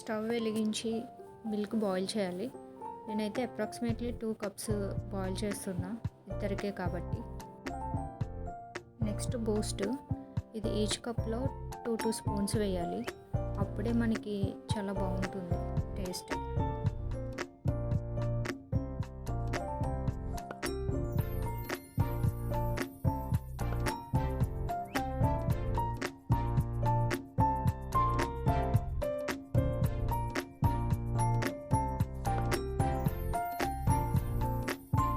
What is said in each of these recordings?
Stove వెలిగించి milk boil చేయాలి. నేనైతే అప్రాక్సిమేట్లీ 2 కప్స్ బాయిల్ చేస్తున్నా, ఇద్దరికే కాబట్టి. నెక్స్ట్ బూస్ట్, ఇది ఈచ్ కప్లో 2 స్పూన్స్ వేయాలి. అప్పుడే మనకి చాలా బాగుంటుంది టేస్ట్.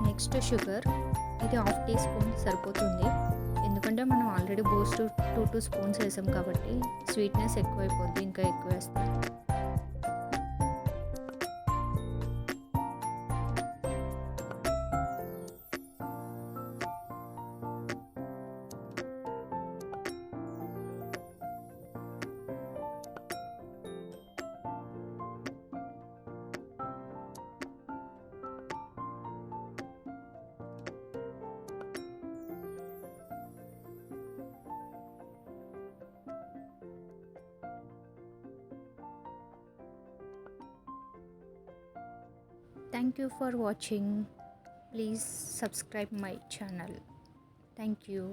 నెక్స్ట్ షుగర్, ఇది 1/2 టీ స్పూన్ సరిపోతుంది. ఎందుకంటే మనం ఆల్రెడీ బూస్ట్ 2 స్పూన్స్ వేసాం కాబట్టి స్వీట్నెస్ ఎక్కువైపోద్ది, ఇంకా ఎక్కువ వేస్తాం. Thank you for watching. Please subscribe my channel. Thank you.